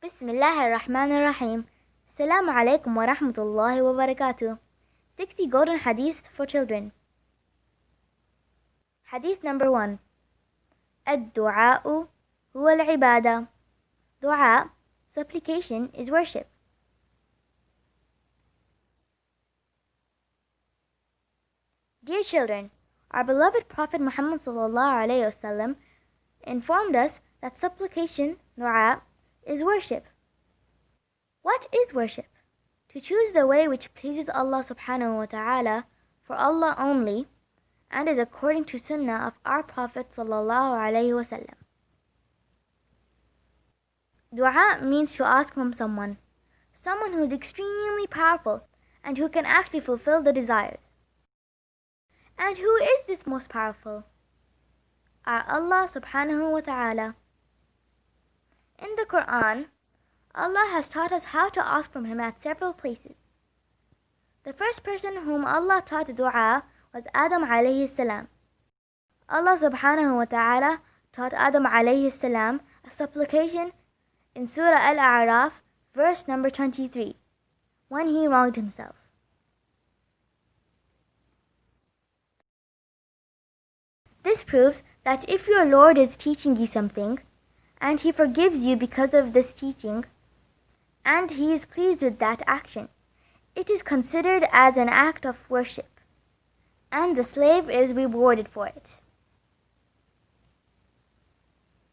بسم الله الرحمن الرحيم. السلام عليكم ورحمة الله وبركاته. 60 Golden Hadith for Children. Hadith number 1. الدعاء هو العبادة. Dua, supplication, is worship. Dear children, our beloved Prophet Muhammad ﷺ informed us that supplication, dua, is worship. What is worship? To choose the way which pleases Allah subhanahu wa ta'ala for Allah only and is according to sunnah of our Prophet ﷺ. Dua means to ask from someone who is extremely powerful and who can actually fulfill the desires. And who is this most powerful? Our Allah subhanahu wa ta'ala. In the Quran, Allah has taught us how to ask from Him at several places. The first person whom Allah taught dua was Adam alayhi salam. Allah subhanahu wa ta'ala taught Adam alayhi salam a supplication in Surah Al-A'raf, verse number 23, when he wronged himself. This proves that if your Lord is teaching you something, and He forgives you because of this teaching, and He is pleased with that action, it is considered as an act of worship, and the slave is rewarded for it.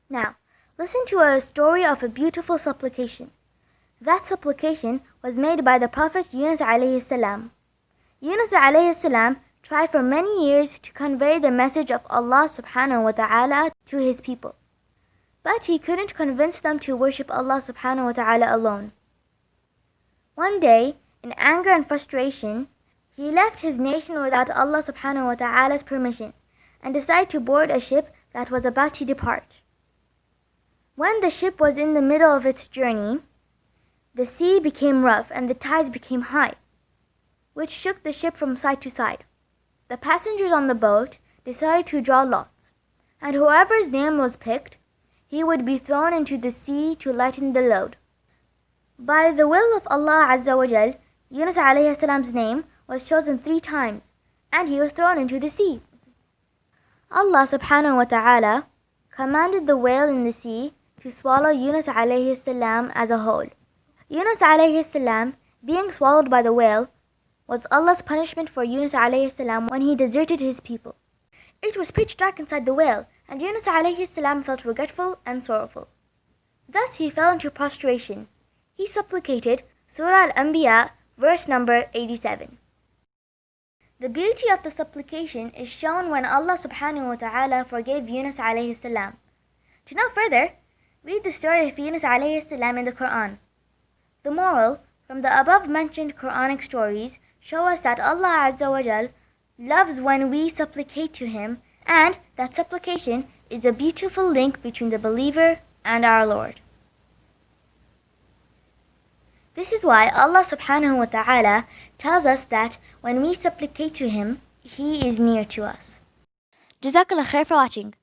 Now, listen to a story of a beautiful supplication. That supplication was made by the Prophet Yunus alayhi salam. Yunus alayhi salam tried for many years to convey the message of Allah subhanahu wa ta'ala to his people, but he couldn't convince them to worship Allah subhanahu wa ta'ala alone. One day, in anger and frustration, he left his nation without Allah subhanahu wa ta'ala's permission and decided to board a ship that was about to depart. When the ship was in the middle of its journey, the sea became rough and the tides became high, which shook the ship from side to side. The passengers on the boat decided to draw lots, and whoever's name was picked, he would be thrown into the sea to lighten the load. By the will of Allah Azza wa Jal, Yunus alayhi salam's name was chosen 3 times, and he was thrown into the sea. Allah subhanahu wa ta'ala commanded the whale in the sea to swallow Yunus alayhi salam as a whole. Yunus alayhi salam, being swallowed by the whale, was Allah's punishment for Yunus alayhi salam when he deserted his people. It was pitch dark inside the whale, and Yunus alayhi salam felt regretful and sorrowful. Thus he fell into prostration. He supplicated Surah Al-Anbiya, verse number 87. The beauty of the supplication is shown when Allah subhanahu wa ta'ala forgave Yunus alayhi salam. To know further, read the story of Yunus alayhi salam in the Quran. The moral from the above mentioned Quranic stories show us that Allah Azza wa Jal loves when we supplicate to Him, and that supplication is a beautiful link between the believer and our Lord. This is why Allah subhanahu wa ta'ala tells us that when we supplicate to Him, He is near to us. Jazak Allah Khair for watching.